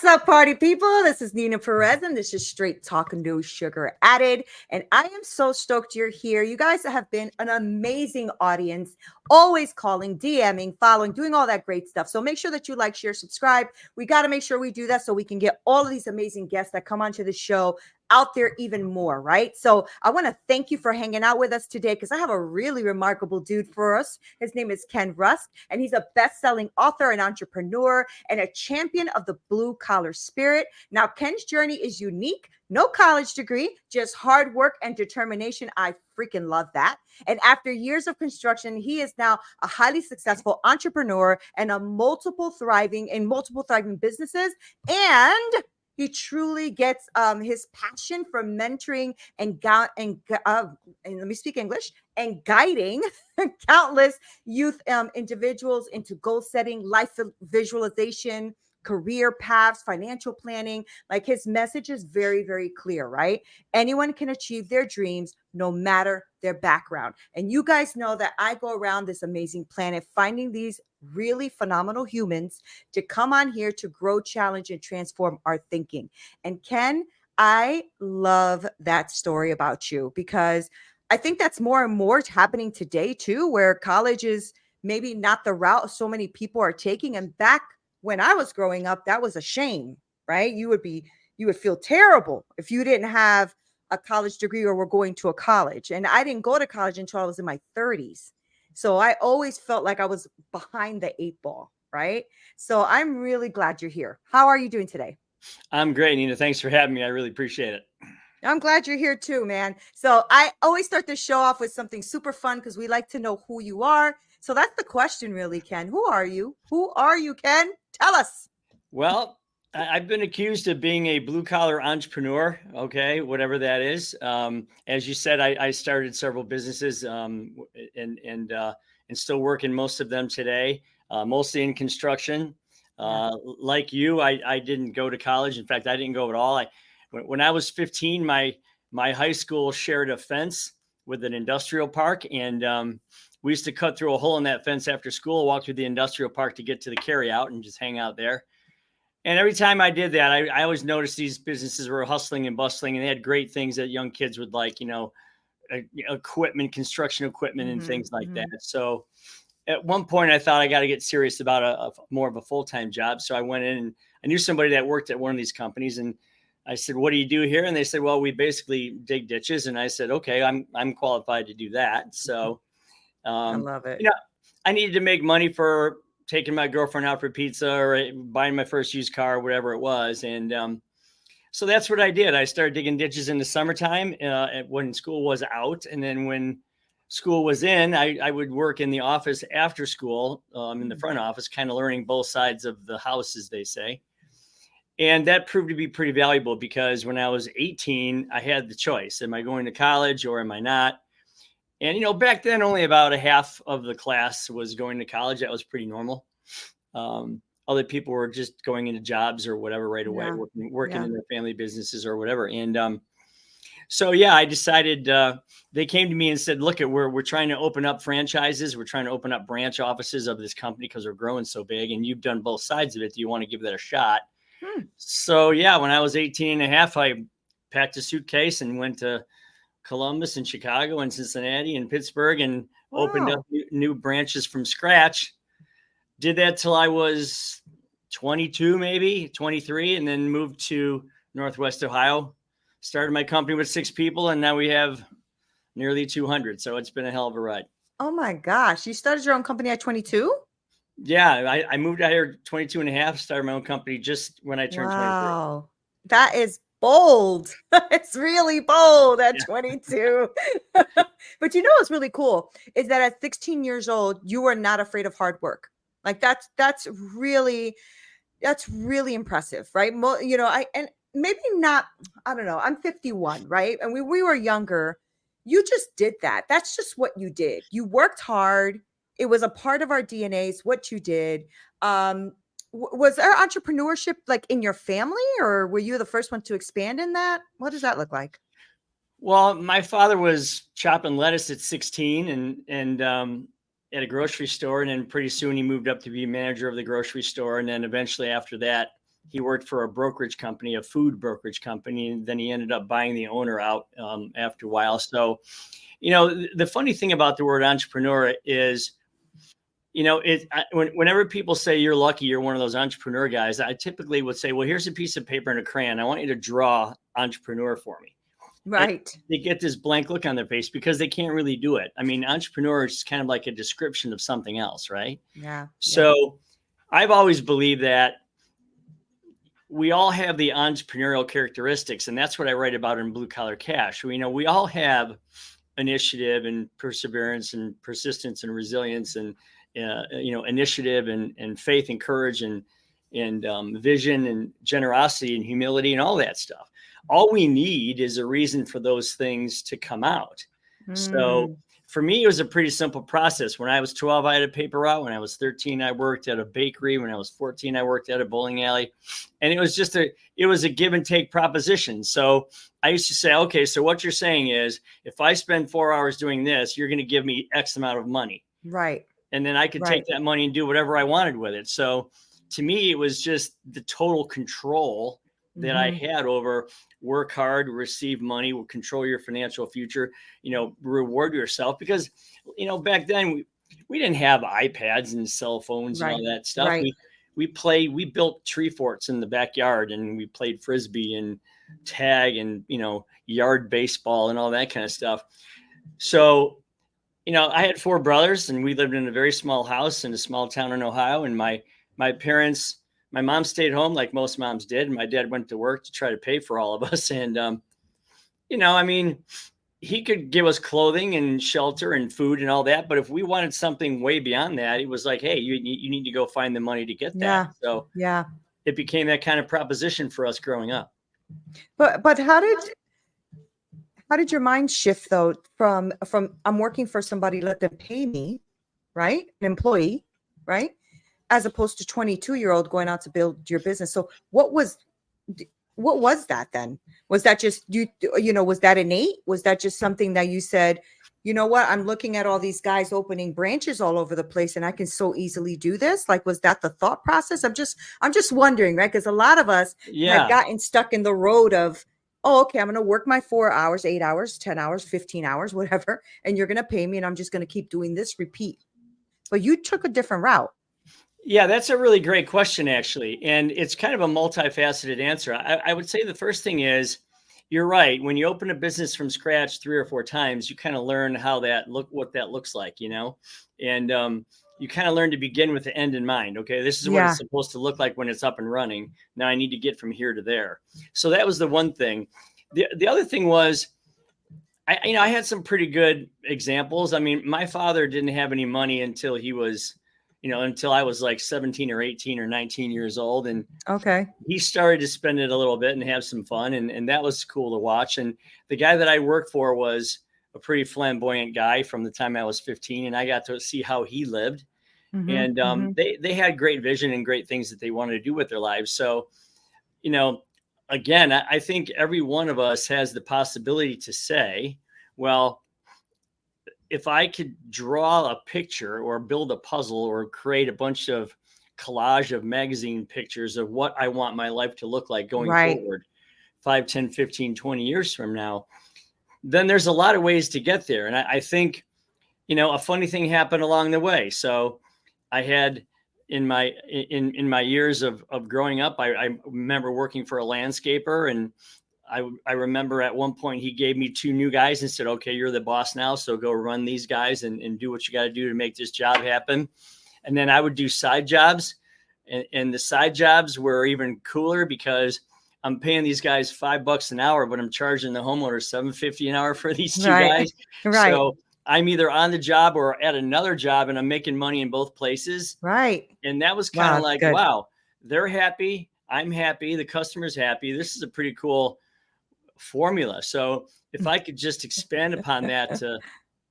What's up, party people? This is Neena Perez, and this is Straight Talk, No Sugar Added. And I am so stoked you're here. You guys have been an amazing audience, always calling, DMing, following, doing all that great stuff. So make sure that you like, share, subscribe. We got to make sure we do that so we can get all of these amazing guests that come onto the show out there even more, right? So I want to thank you for hanging out with us today because I have a really remarkable dude for us. His name is Ken Rusk, and he's a best-selling author and entrepreneur and a champion of the blue-collar spirit. Now, Ken's journey is unique. No college degree, just hard work and determination. I freaking love that. And after years of construction, he is now a highly successful entrepreneur and multiple thriving businesses. And he truly gets his passion for mentoring and let me speak English, and guiding countless youth individuals into goal setting, life visualization, career paths, financial planning. Like, his message is very, very clear, right? Anyone can achieve their dreams no matter their background. And you guys know that I go around this amazing planet finding these really phenomenal humans to come on here to grow, challenge, and transform our thinking. And Ken, I love that story about you because I think that's more and more happening today too, where college is maybe not the route so many people are taking. And back when I was growing up, that was a shame, right? You would feel terrible if you didn't have a college degree or were going to a college. And I didn't go to college until I was in my 30s. So I always felt like I was behind the 8 ball, right? So I'm really glad you're here. How are you doing today? I'm great, Neena. Thanks for having me. I really appreciate it. I'm glad you're here too, man. So I always start this show off with something super fun because we like to know who you are. So that's the question, really, Ken. Who are you? Who are you, Ken? Tell us. Well, I've been accused of being a blue collar entrepreneur. Okay, whatever that is. As you said, I started several businesses and still working most of them today, mostly in construction. Like you, I didn't go to college. In fact, I didn't go at all. When I was 15, my high school shared a fence with an industrial park, and we used to cut through a hole in that fence after school, walk through the industrial park to get to the carryout and just hang out there. And every time I did that, I always noticed these businesses were hustling and bustling, and they had great things that young kids would like, equipment, construction equipment, and things like that. So at one point I thought I got to get serious about a more of a full-time job. So I went in and I knew somebody that worked at one of these companies, and I said, "What do you do here?" And they said, "Well, we basically dig ditches." And I said, "Okay, I'm qualified to do that." So I love it. I needed to make money for taking my girlfriend out for pizza or buying my first used car, whatever it was. And so that's what I did. I started digging ditches in the summertime when school was out. And then when school was in, I would work in the office after school, in the front office, kind of learning both sides of the house, as they say. And that proved to be pretty valuable because when I was 18, I had the choice. Am I going to college or am I not? And, back then only about a half of the class was going to college. That was pretty normal. Other people were just going into jobs or whatever right away, working in their family businesses or whatever. And so I decided, they came to me and said, look, we're trying to open up franchises. We're trying to open up branch offices of this company because we're growing so big. And you've done both sides of it. Do you want to give that a shot? So, when I was 18 and a half, I packed a suitcase and went to Columbus and Chicago and Cincinnati and Pittsburgh and opened up new branches from scratch. Did that till I was 22, maybe 23, and then moved to Northwest Ohio. Started my company with 6 people, and now we have nearly 200. So it's been a hell of a ride. Oh my gosh. You started your own company at 22? Yeah, I moved out here 22 and a half, started my own company just when I turned 23. Wow. That is bold. It's really bold at 22. But what's really cool is that at 16 years old, you were not afraid of hard work. Like that's really impressive, right? And maybe not, I don't know. I'm 51, right? And we were younger. You just did that. That's just what you did. You worked hard. It was a part of our DNAs, what you did. Was there entrepreneurship like in your family, or were you the first one to expand in that? What does that look like? Well, my father was chopping lettuce at 16 and at a grocery store. And then pretty soon he moved up to be manager of the grocery store. And then eventually after that, he worked for a brokerage company, a food brokerage company, and then he ended up buying the owner out after a while. So, the funny thing about the word entrepreneur is, whenever people say you're lucky, you're one of those entrepreneur guys, I typically would say, well, here's a piece of paper and a crayon. I want you to draw entrepreneur for me. Right. And they get this blank look on their face because they can't really do it. I mean, entrepreneur is kind of like a description of something else, right? Yeah. So I've always believed that we all have the entrepreneurial characteristics, and that's what I write about in Blue Collar Cash. We all have initiative and perseverance and persistence and resilience and initiative and faith and courage and vision and generosity and humility and all that stuff. All we need is a reason for those things to come out. So for me, it was a pretty simple process. When I was 12, I had a paper route. When I was 13, I worked at a bakery. When I was 14, I worked at a bowling alley. And it was just a give and take proposition. So I used to say, okay, so what you're saying is if I spend 4 hours doing this, you're going to give me X amount of money. Right. And then I could take that money and do whatever I wanted with it. So to me, it was just the total control that I had over work hard, receive money, will control your financial future, reward yourself. Because, back then we didn't have iPads and cell phones and all that stuff. Right. We built tree forts in the backyard and we played Frisbee and tag and, yard baseball and all that kind of stuff. So, I had 4 brothers and we lived in a very small house in a small town in Ohio. And my parents, my mom stayed home like most moms did. And my dad went to work to try to pay for all of us. And, he could give us clothing and shelter and food and all that. But if we wanted something way beyond that, it was like, hey, you need to go find the money to get that. Yeah. So it became that kind of proposition for us growing up. But how did your mind shift though from I'm working for somebody, let them pay me, right? An employee, right? As opposed to 22-year-old going out to build your business. So what was that then? Was that just was that innate? Was that just something that you said, you know what, I'm looking at all these guys opening branches all over the place and I can so easily do this? Like, was that the thought process? I'm just wondering, right? Because a lot of us have gotten stuck in the road of, oh, okay, I'm going to work my 4 hours, 8 hours, 10 hours, 15 hours, whatever. And you're going to pay me and I'm just going to keep doing this repeat. But you took a different route. Yeah, that's a really great question, actually. And it's kind of a multifaceted answer. I would say the first thing is, you're right. When you open a business from scratch 3 or 4 times, you kind of learn what that looks like, and you kind of learn to begin with the end in mind. Okay, this is what it's supposed to look like when it's up and running. Now I need to get from here to there. So that was the one thing. The other thing was, I had some pretty good examples. I mean, my father didn't have any money until he was, until I was like 17 or 18 or 19 years old. And he started to spend it a little bit and have some fun. And that was cool to watch. And the guy that I worked for was a pretty flamboyant guy from the time I was 15. And I got to see how he lived. And they had great vision and great things that they wanted to do with their lives. So, again, I think every one of us has the possibility to say, well, if I could draw a picture or build a puzzle or create a bunch of collage of magazine pictures of what I want my life to look like going forward 5, 10, 15, 20 years from now, then there's a lot of ways to get there. And I think, a funny thing happened along the way. So I had in my years of growing up, I remember working for a landscaper, and I remember at one point he gave me 2 new guys and said, okay, you're the boss now. So go run these guys and do what you got to do to make this job happen. And then I would do side jobs, and the side jobs were even cooler because I'm paying these guys $5 an hour, but I'm charging the homeowner $7.50 an hour for these 2 guys. Right. So I'm either on the job or at another job, and I'm making money in both places. Right. And that was kind of like, wow, they're happy. I'm happy. The customer's happy. This is a pretty cool formula. So if I could just expand upon that to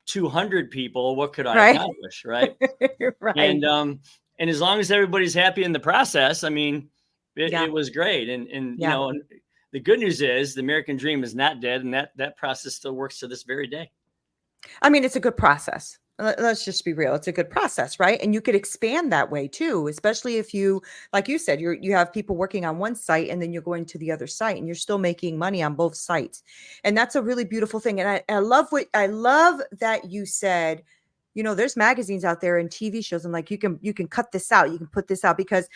200 people, what could I accomplish? Right. And as long as everybody's happy in the process, I mean, it was great. And the good news is the American dream is not dead. And that process still works to this very day. I mean, it's a good process. let's just be real. It's a good process, right? And you could expand that way too, especially if you, like you said, you have people working on one site and then you're going to the other site and you're still making money on both sites. And that's a really beautiful thing. And I love that you said, there's magazines out there and TV shows and like, you can cut this out. You can put this out because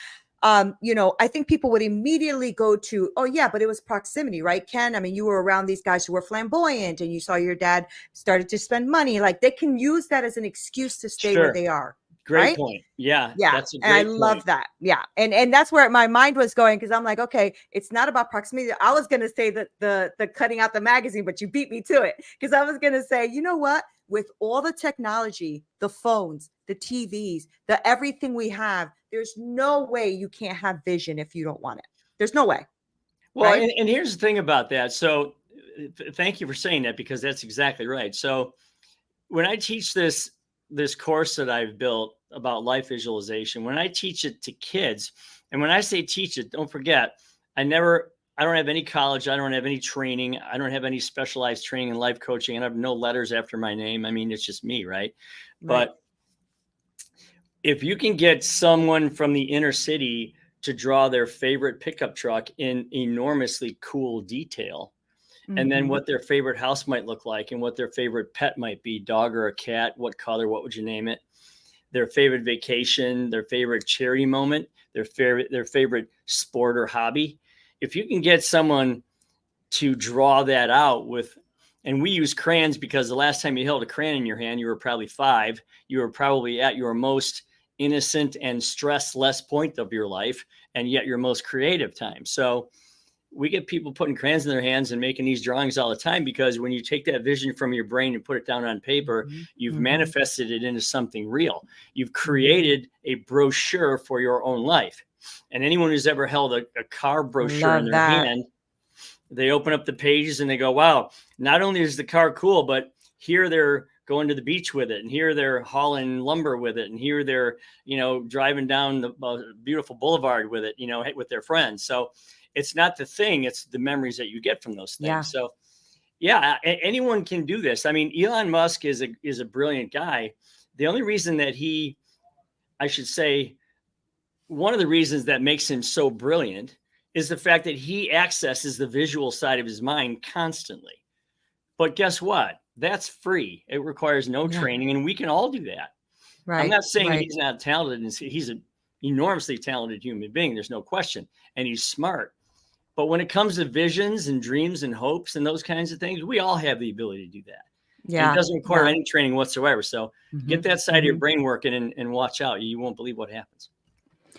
I think people would immediately go to, oh yeah, but it was proximity, right, Ken? I mean, you were around these guys who were flamboyant and you saw your dad started to spend money. Like they can use that as an excuse to stay where they are. Great right? point. Yeah. Yeah. That's a And I great love point. that. Yeah. And that's where my mind was going. Cause I'm like, okay, it's not about proximity. I was going to say that the cutting out the magazine, but you beat me to it. Cause I was going to say, you know what, with all the technology, the phones, the TVs, the everything we have, there's no way you can't have vision if you don't want it. There's no way. Well, Right? and here's the thing about that. So thank you for saying that because that's exactly right. So when I teach this course that I've built about life visualization, when I teach it to kids, and when I say teach it, don't forget, I don't have any college. I don't have any training. I don't have any specialized training in life coaching. And I have no letters after my name. I mean, it's just me, right? But if you can get someone from the inner city to draw their favorite pickup truck in enormously cool detail, and then what their favorite house might look like and what their favorite pet might be, dog or a cat, what color, what would you name it? Their favorite vacation, their favorite charity moment, their favorite sport or hobby. If you can get someone to draw that out with, and we use crayons because the last time you held a crayon in your hand, you were probably 5. You were probably at your most innocent and stress-less point of your life, and yet your most creative time. So we get people putting crayons in their hands and making these drawings all the time because when you take that vision from your brain and put it down on paper, you've manifested it into something real. You've created a brochure for your own life. And anyone who's ever held a car brochure in their hand, they open up the pages and they go, wow, not only is the car cool, but here they're going to the beach with it. And here they're hauling lumber with it. And here they're, driving down the beautiful boulevard with it, with their friends. So it's not the thing, it's the memories that you get from those things. Yeah. So yeah, anyone can do this. I mean, Elon Musk is a brilliant guy. The only reason that one of the reasons that makes him so brilliant is the fact that he accesses the visual side of his mind constantly. But guess what? That's free. It requires no training, and we can all do that. Right. I'm not saying he's not talented, and he's an enormously talented human being. There's no question. And he's smart. But when it comes to visions and dreams and hopes and those kinds of things, we all have the ability to do that. Yeah. And it doesn't require any training whatsoever. So get that side of your brain working and watch out. You won't believe what happens.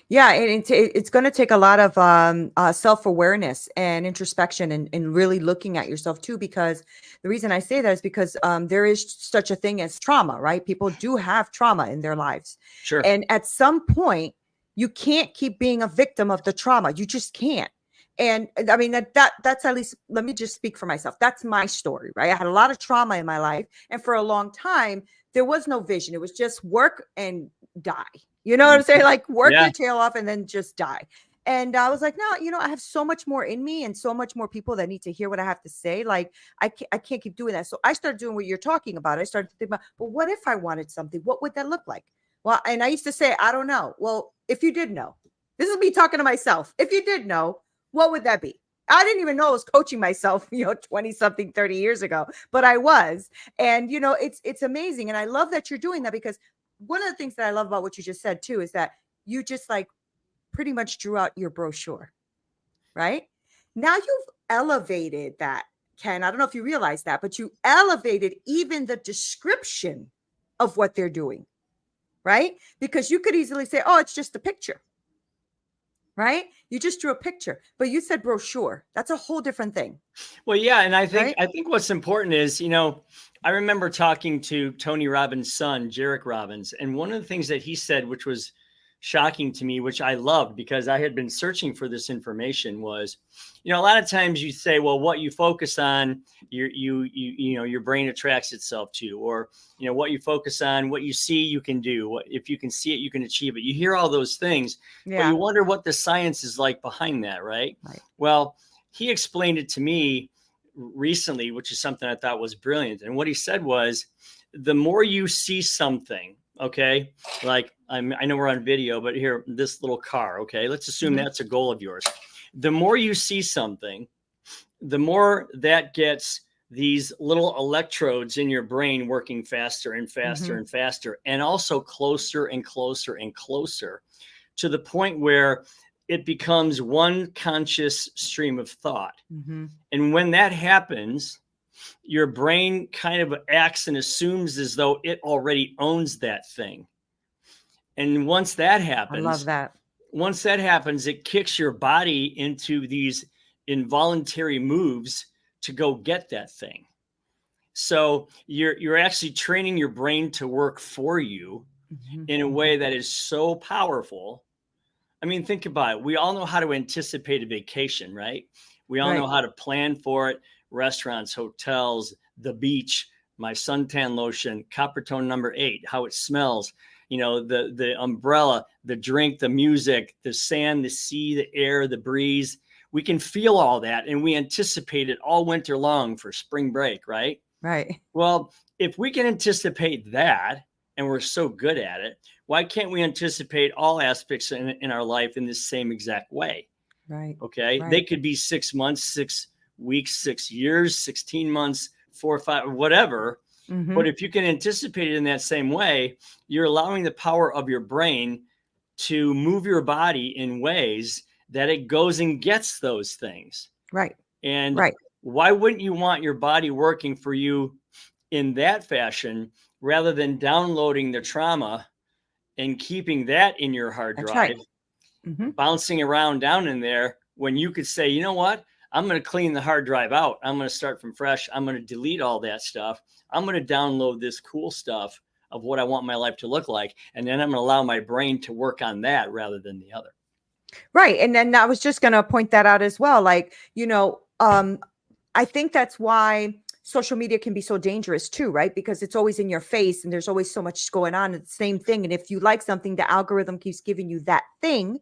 Yeah, and it's going to take a lot of self-awareness and introspection and really looking at yourself too, because the reason I say that is because there is such a thing as trauma, right? People do have trauma in their lives. Sure. And at some point, you can't keep being a victim of the trauma. You just can't. And I mean, that's at least, let me just speak for myself. That's my story, right? I had a lot of trauma in my life. And for a long time, there was no vision. It was just work and die. You know what I'm saying? Like work your tail off and then just die. And I was like, no, I have so much more in me and so much more people that need to hear what I have to say. Like I can't keep doing that. So I started doing what you're talking about. I started to think about, but what if I wanted something? What would that look like? Well, and I used to say, I don't know. Well, if you did know, this is me talking to myself. If you did know, what would that be? I didn't even know I was coaching myself, 20 something, 30 years ago, but I was. And, it's amazing. And I love that you're doing that because one of the things that I love about what you just said too, is that you just like pretty much drew out your brochure, right? Now you've elevated that, Ken. I don't know if you realize that, but you elevated even the description of what they're doing, right? Because you could easily say, oh, it's just a picture. Right? You just drew a picture, but you said brochure. That's a whole different thing. Well, yeah. And I think what's important is, I remember talking to Tony Robbins' son, Jarek Robbins, and one of the things that he said, which was shocking to me, which I loved because I had been searching for this information, was, a lot of times you say, well, what you focus on, your brain attracts itself to, or, what you focus on, what you see, you can do. If you can see it, you can achieve it. You hear all those things, but you wonder what the science is like behind that, right? Well, he explained it to me recently, which is something I thought was brilliant. And what he said was, the more you see something, okay, like I know we're on video, but here, this little car, okay, let's assume that's a goal of yours. The more you see something, the more that gets these little electrodes in your brain working faster and faster and faster, and also closer and closer and closer, to the point where it becomes one conscious stream of thought. And when that happens, your brain kind of acts and assumes as though it already owns that thing. And once that happens, I love that. Once that happens, it kicks your body into these involuntary moves to go get that thing. So you're actually training your brain to work for you in a way that is so powerful. I mean, think about it. We all know how to anticipate a vacation, right? We all know how to plan for it. Restaurants, hotels, the beach, my suntan lotion, copper tone number 8, how it smells, you know, the umbrella, the drink, the music, the sand, the sea, the air, the breeze. We can feel all that, and we anticipate it all winter long for spring break, right? Right. Well, if we can anticipate that, and we're so good at it, why can't we anticipate all aspects in our life in the same exact way? Right. Okay. Right. They could be 6 months, 6 weeks, 6 years, 16 months, 4 or 5, whatever. But if you can anticipate it in that same way, you're allowing the power of your brain to move your body in ways that it goes and gets those things. Right. And right. why wouldn't you want your body working for you in that fashion rather than downloading the trauma and keeping that in your hard That's drive, right. bouncing around down in there, when you could say, you know what? I'm going to clean the hard drive out. I'm going to start from fresh. I'm going to delete all that stuff. I'm going to download this cool stuff of what I want my life to look like. And then I'm going to allow my brain to work on that rather than the other. Right. And then I was just going to point that out as well. Like, you know, I think that's why social media can be so dangerous too, right? Because it's always in your face and there's always so much going on. It's the same thing. And if you like something, the algorithm keeps giving you that thing.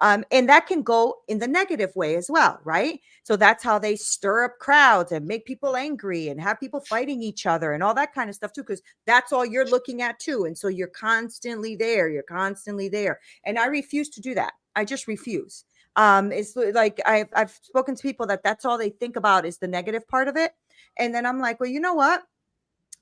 And that can go in the negative way as well, right? So that's how they stir up crowds and make people angry and have people fighting each other and all that kind of stuff too, because that's all you're looking at too. And so you're constantly there. You're constantly there. And I refuse to do that. I just refuse. It's like I've spoken to people that's all they think about is the negative part of it. And then I'm like, well, you know what?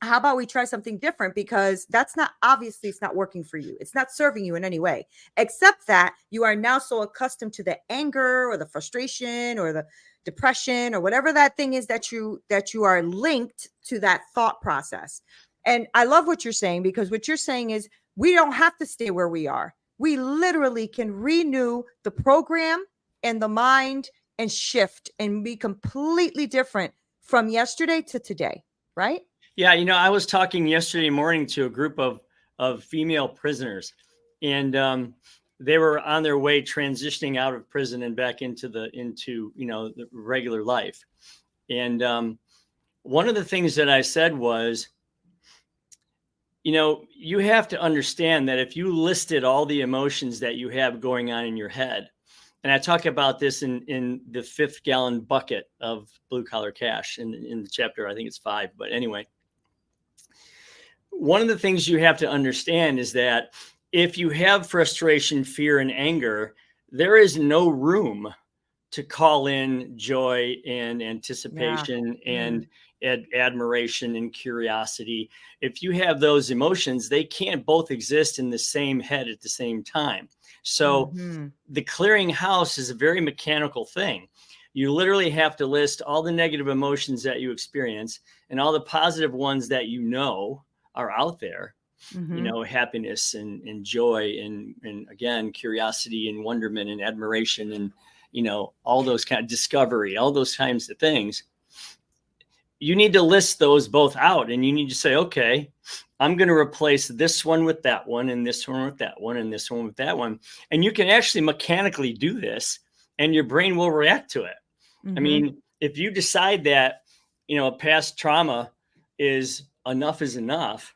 How about we try something different? Because that's not, obviously it's not working for you. It's not serving you in any way, except that you are now so accustomed to the anger or the frustration or the depression or whatever that thing is that you are linked to that thought process. And I love what you're saying, because what you're saying is we don't have to stay where we are. We literally can renew the program and the mind and shift and be completely different from yesterday to today, right? Yeah, you know, I was talking yesterday morning to a group of female prisoners, and they were on their way transitioning out of prison and back into you know, the regular life. And one of the things that I said was, you know, you have to understand that if you listed all the emotions that you have going on in your head, and I talk about this in the 5th gallon bucket of Blue Collar Cash in the chapter, I think it's 5, but anyway. One of the things you have to understand is that if you have frustration, fear, and anger, there is no room to call in joy and anticipation and admiration and curiosity. If you have those emotions, they can't both exist in the same head at the same time. So the clearing house is a very mechanical thing. You literally have to list all the negative emotions that you experience and all the positive ones that you know are out there, you know, happiness and joy and again, curiosity and wonderment and admiration and, you know, all those kind of discovery, all those kinds of things. You need to list those both out, and you need to say, okay, I'm going to replace this one with that one and this one with that one and this one with that one. And you can actually mechanically do this and your brain will react to it. I mean, if you decide that, you know, past trauma is enough,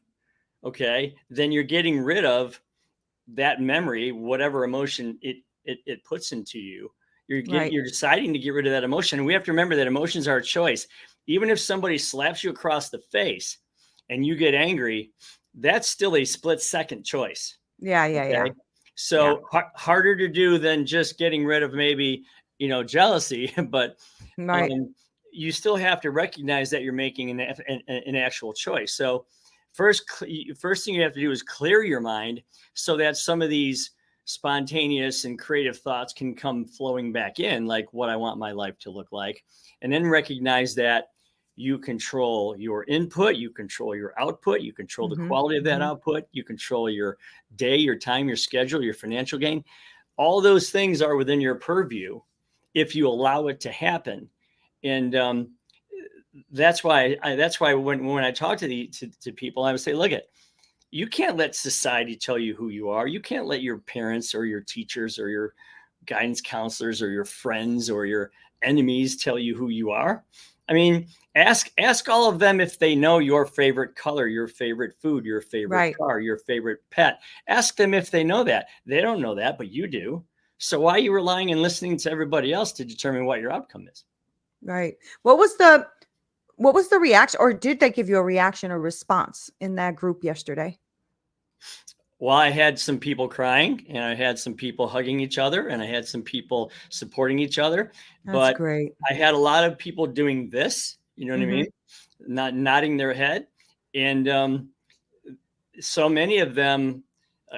okay, then you're getting rid of that memory, whatever emotion it puts into you. You're deciding to get rid of that emotion. And we have to remember that emotions are a choice. even if somebody slaps you across the face and you get angry, that's still a split-second choice. Yeah. Yeah. Yeah. Okay. So harder to do than just getting rid of maybe, jealousy, but Right. you still have to recognize that you're making an actual choice. So first thing you have to do is clear your mind so that some of these spontaneous and creative thoughts can come flowing back in, like what I want my life to look like. And then recognize that you control your input, you control your output, you control the quality of that output, you control your day, your time, your schedule, your financial gain. All those things are within your purview if you allow it to happen. And that's why when I talk to people, I would say, look, you can't let society tell you who you are. You can't let your parents or your teachers or your guidance counselors or your friends or your enemies tell you who you are. I mean, ask all of them if they know your favorite color, your favorite food, your favorite car, your favorite pet. Ask them if they know that. They don't know that, but you do. So why are you relying and listening to everybody else to determine what your outcome is? Right. What was the reaction, or did they give you a reaction or response in that group yesterday? Well, I had some people crying, and I had some people hugging each other, and I had some people supporting each other. That's But great. I had a lot of people doing this, you know what I mean? Not nodding their head. And so many of them,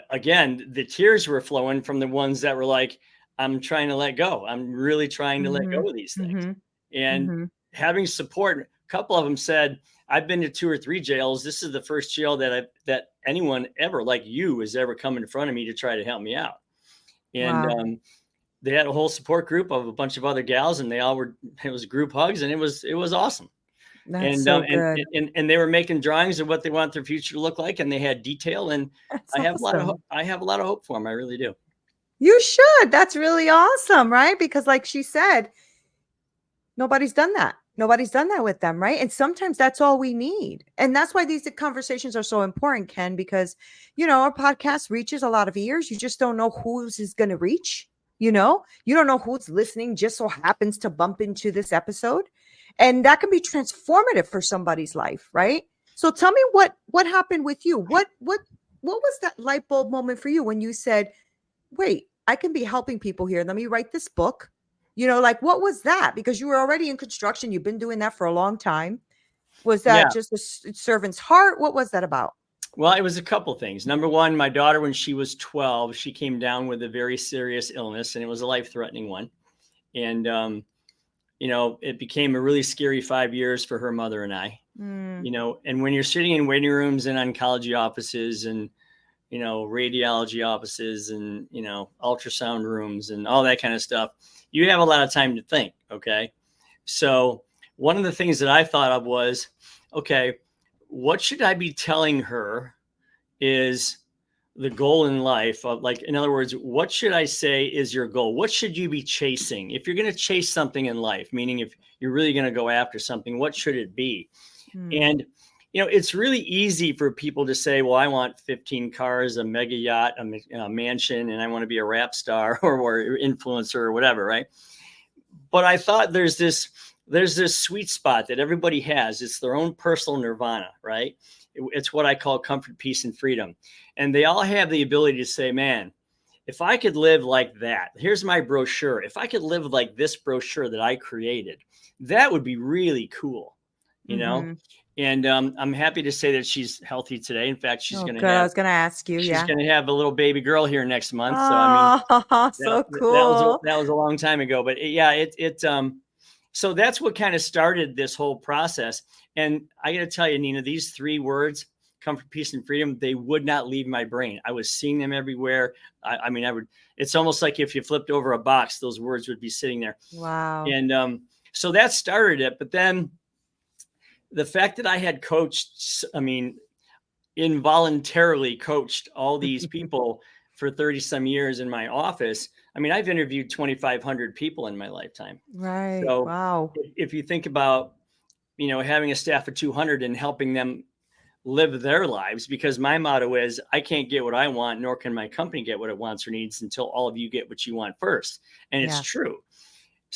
again, the tears were flowing from the ones that were like, I'm trying to let go. I'm really trying to let go of these things. And having support, a couple of them said, I've been to 2 or 3 jails. This is the first jail that anyone ever like you has ever come in front of me to try to help me out. And they had a whole support group of a bunch of other gals, and it was group hugs, and it was awesome. That's so good. And they were making drawings of what they want their future to look like, and they had detail. And That's I have awesome. I have a lot of hope for them. I really do. You should. That's really awesome, right? Because like she said, nobody's done that. Nobody's done that with them, right? And sometimes that's all we need. And that's why these conversations are so important, Ken, because, our podcast reaches a lot of ears. You just don't know who's is going to reach, you don't know who's listening just so happens to bump into this episode. And that can be transformative for somebody's life, right? So tell me what happened with you? What was that light bulb moment for you when you said, wait, I can be helping people here. Let me write this book. Like what was that? Because you were already in construction. You've been doing that for a long time. Was that just a servant's heart? What was that about? Well, it was a couple things. Number one, my daughter, when she was 12, she came down with a very serious illness, and it was a life-threatening one. And, it became a really scary 5 years for her mother and I, and when you're sitting in waiting rooms and oncology offices and, radiology offices and, ultrasound rooms and all that kind of stuff, you have a lot of time to think. Okay. So one of the things that I thought of was, okay, what should I be telling her is the goal in life? In other words, what should I say is your goal? What should you be chasing? If you're going to chase something in life, meaning if you're really going to go after something, what should it be? And, it's really easy for people to say, well, I want 15 cars, a mega yacht, a mansion, and I want to be a rap star or influencer or whatever. Right. But I thought there's this sweet spot that everybody has. It's their own personal nirvana, right? It's what I call comfort, peace, and freedom. And they all have the ability to say, man, if I could live like that, here's my brochure. If I could live like this brochure that I created, that would be really cool, And I'm happy to say that she's healthy today. In fact, she's going to have. I was going to ask you. She's going to have a little baby girl here next month. So so cool. That was a long time ago. But so that's what kind of started this whole process. And I got to tell you, Neena, these 3 words, comfort, peace, and freedom, they would not leave my brain. I was seeing them everywhere. It's almost like if you flipped over a box, those words would be sitting there. Wow. And so that started it. But then the fact that I had coached, involuntarily coached all these people for 30 some years in my office. I've interviewed 2,500 people in my lifetime. Right. So wow. If you think about, having a staff of 200 and helping them live their lives, because my motto is I can't get what I want, nor can my company get what it wants or needs until all of you get what you want first. And it's true.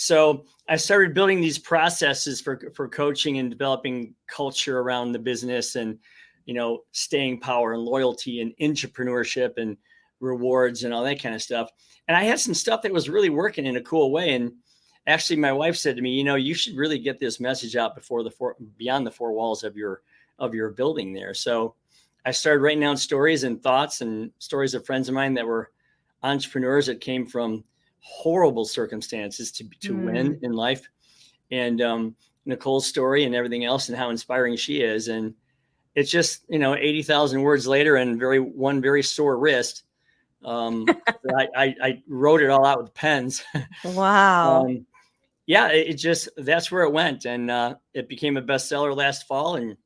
So I started building these processes for coaching and developing culture around the business, and, staying power and loyalty and entrepreneurship and rewards and all that kind of stuff. And I had some stuff that was really working in a cool way. And actually my wife said to me, you should really get this message out beyond the four walls of your building there. So I started writing down stories and thoughts and stories of friends of mine that were entrepreneurs that came from horrible circumstances to win in life. And Nicole's story and everything else and how inspiring she is. And it's just, 80,000 words later and one very sore wrist. I wrote it all out with pens. Wow. That's where it went. And it became a bestseller last fall. And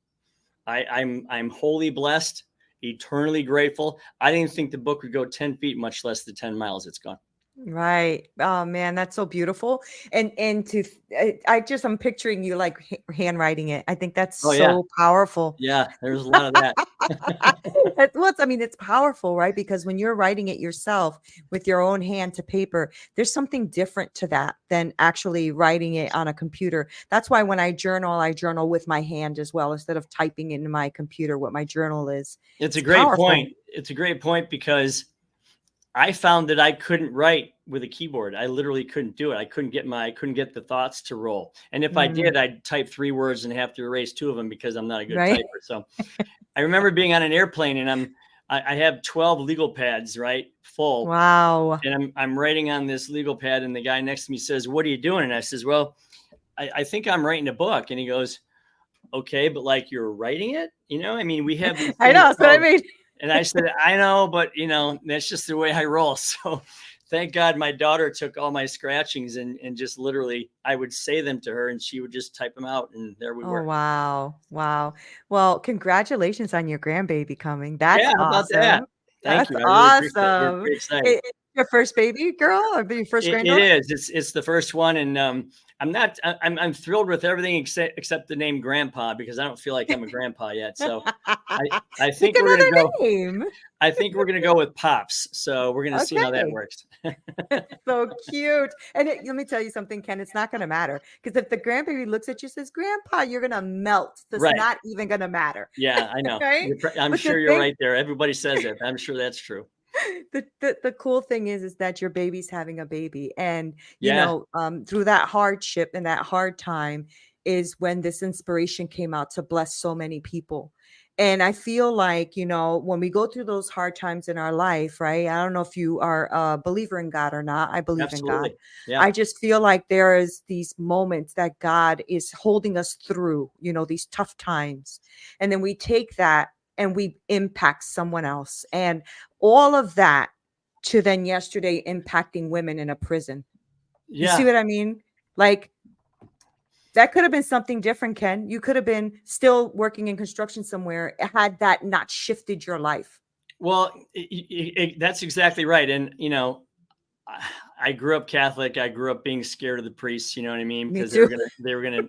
I'm wholly blessed, eternally grateful. I didn't think the book would go 10 feet, much less the 10 miles it's gone. Right. Oh man, that's so beautiful. And I'm picturing you like handwriting it. I think that's so powerful. Yeah, there's a lot of that. It's powerful, right? Because when you're writing it yourself with your own hand to paper, there's something different to that than actually writing it on a computer. That's why when I journal with my hand as well, instead of typing into my computer what my journal is. It's a great point. It's a great point because I found that I couldn't write with a keyboard. I literally couldn't do it. I couldn't get the thoughts to roll. And if I did, I'd type 3 words and have to erase 2 of them because I'm not a good typer. So I remember being on an airplane and I have 12 legal pads, right? Full. Wow. And I'm writing on this legal pad and the guy next to me says, "What are you doing?" And I says, "Well, I think I'm writing a book." And he goes, "Okay, but like you're writing it? We have these I know, that's what I mean. And I said, "I know, but that's just the way I roll." So thank God my daughter took all my scratchings and just literally, I would say them to her and she would just type them out. And there we were. Wow. Wow. Well, congratulations on your grandbaby coming. That's awesome. About that. Thank you. I really awesome. We're excited. Your first baby girl or your first granddaughter? It is. It's the first one. And I'm thrilled with everything except the name Grandpa, because I don't feel like I'm a grandpa yet. So I think we're going to go. Name. I think we're going to go with Pops. So we're going to see how that works. So cute. And let me tell you something, Ken, it's not going to matter, because if the grandbaby looks at you and says, "Grandpa," you're going to melt. That's not even going to matter. Yeah, I know. Right? I'm sure you're right there. Everybody says it. I'm sure that's true. The cool thing is that your baby's having a baby, and through that hardship and that hard time is when this inspiration came out to bless so many people. And I feel like, when we go through those hard times in our life, right? I don't know if you are a believer in God or not. I believe in God. Yeah. I just feel like there is these moments that God is holding us through, these tough times. And then we take that and we impact someone else. And all of that to then yesterday impacting women in a prison. Yeah. You see what I mean? Like, that could have been something different, Ken. You could have been still working in construction somewhere had that not shifted your life. Well, that's exactly right. And, I grew up Catholic. I grew up being scared of the priests, you know what I mean? Because they were gonna,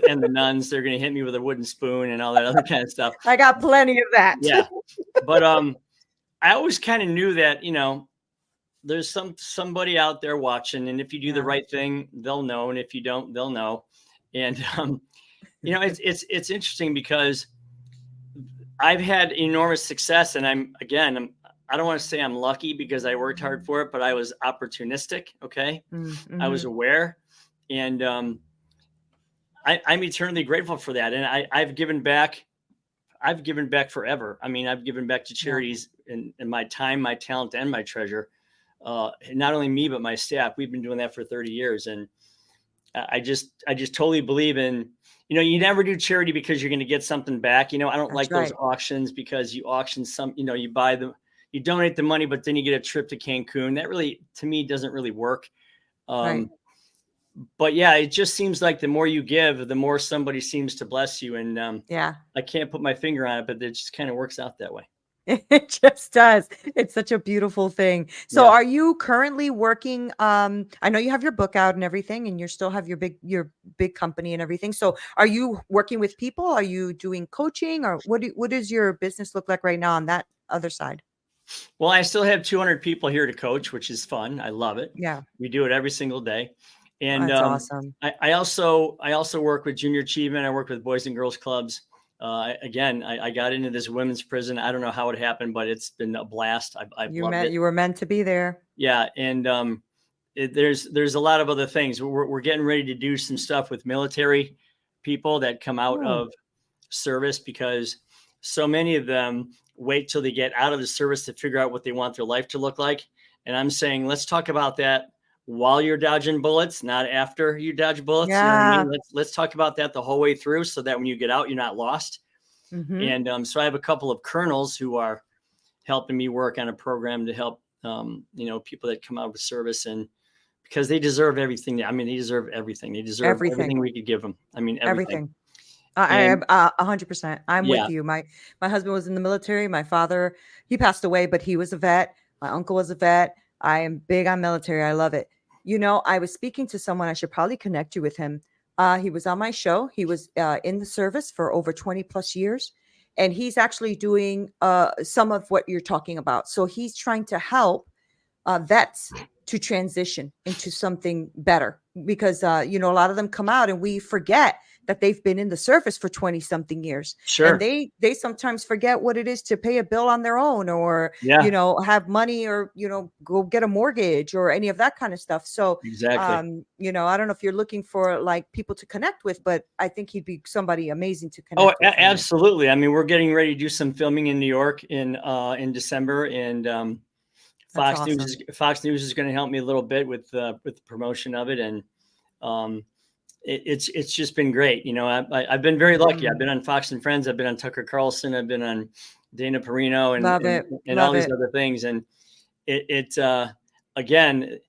and the nuns, they're going to hit me with a wooden spoon and all that other kind of stuff. I got plenty of that. Yeah. But I always kind of knew that, there's somebody out there watching, and if you do the right thing, they'll know. And if you don't, they'll know. And, it's interesting because I've had enormous success, and I don't want to say I'm lucky because I worked hard for it, but I was opportunistic. Okay. Mm-hmm. I was aware, and I'm eternally grateful for that. And I've given back. I've given back forever. I've given back to charities in my time, my talent, and my treasure. Not only me, but my staff. We've been doing that for 30 years. And I just totally believe in, you never do charity because you're going to get something back. I don't like those auctions, because you auction some, you buy them, you donate the money, but then you get a trip to Cancun. That really, to me, doesn't really work. But yeah, it just seems like the more you give, the more somebody seems to bless you. And I can't put my finger on it, but it just kind of works out that way. It just does. It's such a beautiful thing. So are you currently working? I know you have your book out and everything, and you still have your big company and everything. So are you working with people? Are you doing coaching, or what does your business look like right now on that other side? Well, I still have 200 people here to coach, which is fun. I love it. Yeah. We do it every single day. And That's awesome. I also work with junior achievement. I work with boys and girls clubs. Again, I got into this women's prison. I don't know how it happened, but it's been a blast. I've loved it. You were meant to be there. Yeah. And there's a lot of other things. We're getting ready to do some stuff with military people that come out of service, because so many of them wait till they get out of the service to figure out what they want their life to look like. And I'm saying, let's talk about that while you're dodging bullets, not after you dodge bullets. Yeah. You know what I mean? Let's talk about that the whole way through, so that when you get out, you're not lost. Mm-hmm. And so I have a couple of colonels who are helping me work on a program to help, people that come out of service, and because they deserve everything. They deserve everything. They deserve everything we could give them. I mean, everything. I 100%. I'm Yeah. with you. My husband was in the military. My father, he passed away, but he was a vet. My uncle was a vet. I am big on military. I love it. I was speaking to someone. I should probably connect you with him. He was on my show. He was in the service for over 20 plus years. And he's actually doing some of what you're talking about. So he's trying to help vets to transition into something better, because a lot of them come out and we forget that they've been in the service for 20 something years. Sure. And they sometimes forget what it is to pay a bill on their own, or have money, or go get a mortgage or any of that kind of stuff. So exactly. I don't know if you're looking for like people to connect with, but I think he'd be somebody amazing to connect with. Absolutely. I mean, we're getting ready to do some filming in New York in December, and Fox News is going to help me a little bit with the promotion of it, and it's just been great. I've been very lucky. I've been on Fox and Friends. I've been on Tucker Carlson. I've been on Dana Perino and all these other things. And again,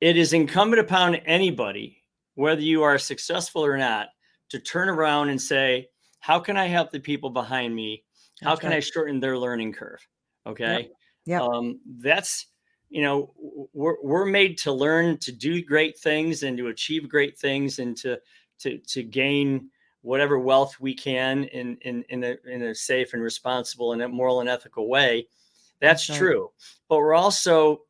it is incumbent upon anybody, whether you are successful or not, to turn around and say, how can I help the people behind me? How can I shorten their learning curve? Okay. Yeah. That's, we're made to learn, to do great things and to achieve great things, and to gain whatever wealth we can in a safe and responsible and a moral and ethical way. That's true. But we're also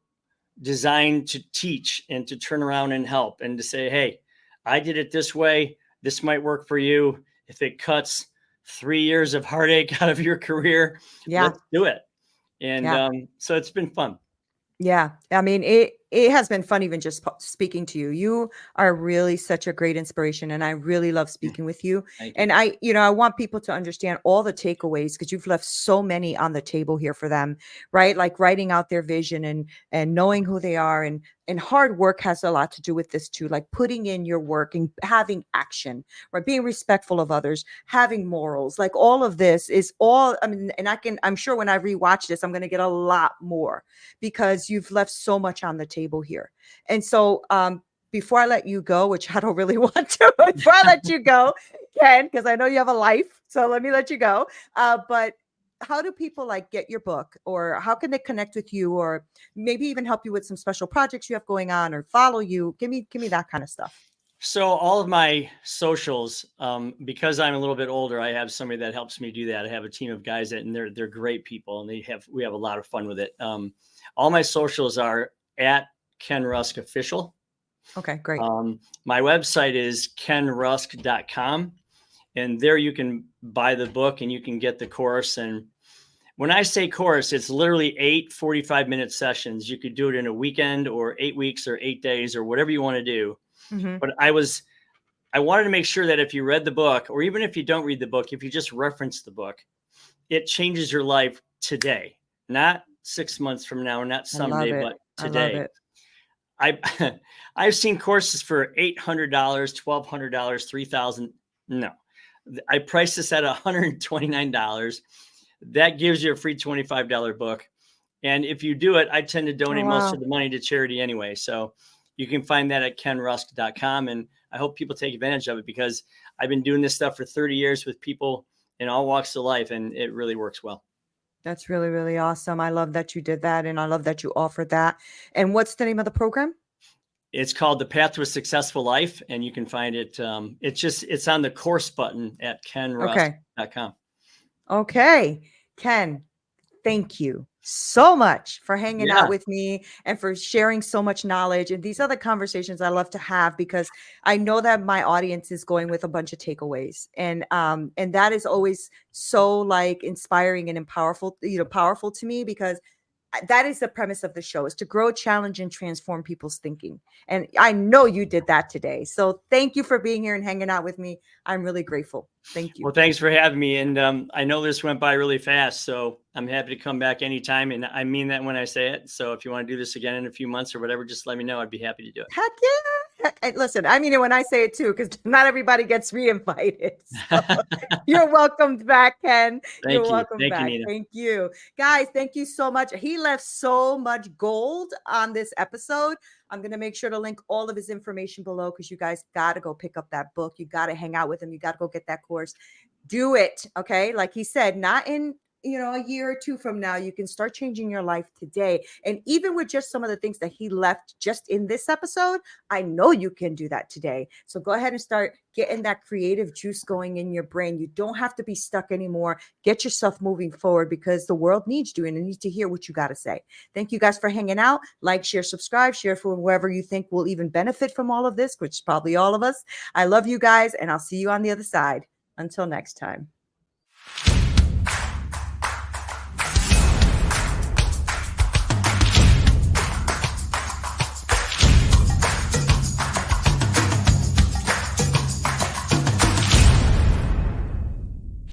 designed to teach and to turn around and help, and to say, hey, I did it this way. This might work for you. If it cuts 3 years of heartache out of your career, let's do it. And so it's been fun. Yeah. I mean, it has been fun even just speaking to you. You are really such a great inspiration, and I really love speaking with you. And I want people to understand all the takeaways, because you've left so many on the table here for them, right? Like writing out their vision and knowing who they are, and hard work has a lot to do with this too, like putting in your work and having action, right? Being respectful of others, having morals, like all of this is all, and I'm sure when I rewatch this, I'm going to get a lot more, because you've left so much on the table here. And so before I let you go, which I don't really want to, before I let you go, Ken, because I know you have a life, so let me let you go. But how do people get your book, or how can they connect with you, or maybe even help you with some special projects you have going on, or follow you? Give me that kind of stuff. So all of my socials, because I'm a little bit older, I have somebody that helps me do that. I have a team of guys and they're great people, and we have a lot of fun with it. All my socials are at Ken Rusk Official. Okay, great. My website is kenrusk.com, and there you can buy the book and you can get the course. And when I say course, it's literally 8 45-minute sessions. You could do it in a weekend, or 8 weeks, or 8 days, or whatever you want to do. Mm-hmm. But I wanted to make sure that if you read the book, or even if you don't read the book, if you just reference the book, it changes your life today, not 6 months from now, not someday, but today. I've seen courses for $800, $1,200, $3,000. No, I priced this at $129. That gives you a free $25 book. And if you do it, I tend to donate most of the money to charity anyway. So you can find that at kenrusk.com. And I hope people take advantage of it, because I've been doing this stuff for 30 years with people in all walks of life, and it really works well. That's really, really awesome. I love that you did that, and I love that you offered that. And what's the name of the program? It's called The Path to a Successful Life, and you can find it. It's on the course button at kenrusk.com. Okay. Ken, thank you so much for hanging out Yeah. with me and for sharing so much knowledge. And these are the conversations I love to have because I know that my audience is going with a bunch of takeaways. And that is always so like inspiring and powerful, powerful to me because that is the premise of the show, is to grow, challenge, and transform people's thinking. And I know you did that today. So thank you for being here and hanging out with me. I'm really grateful. Thank you. Well, thanks for having me. And I know this went by really fast, so I'm happy to come back anytime. And I mean that when I say it. So if you want to do this again in a few months or whatever, just let me know. I'd be happy to do it. Heck yeah. Listen, I mean it when I say it too, because not everybody gets re-invited. So you're welcome back, Ken. You're welcome Thank you, back. Neena. Thank you. Guys, thank you so much. He left so much gold on this episode. I'm going to make sure to link all of his information below because you guys got to go pick up that book. You got to hang out with him. You got to go get that course. Do it. Okay. Like he said, not in a year or two from now, you can start changing your life today. And even with just some of the things that he left just in this episode, I know you can do that today. So go ahead and start getting that creative juice going in your brain. You don't have to be stuck anymore. Get yourself moving forward because the world needs you and it needs to hear what you got to say. Thank you guys for hanging out. Like, share, subscribe, share for whoever you think will even benefit from all of this, which is probably all of us. I love you guys, and I'll see you on the other side. Until next time.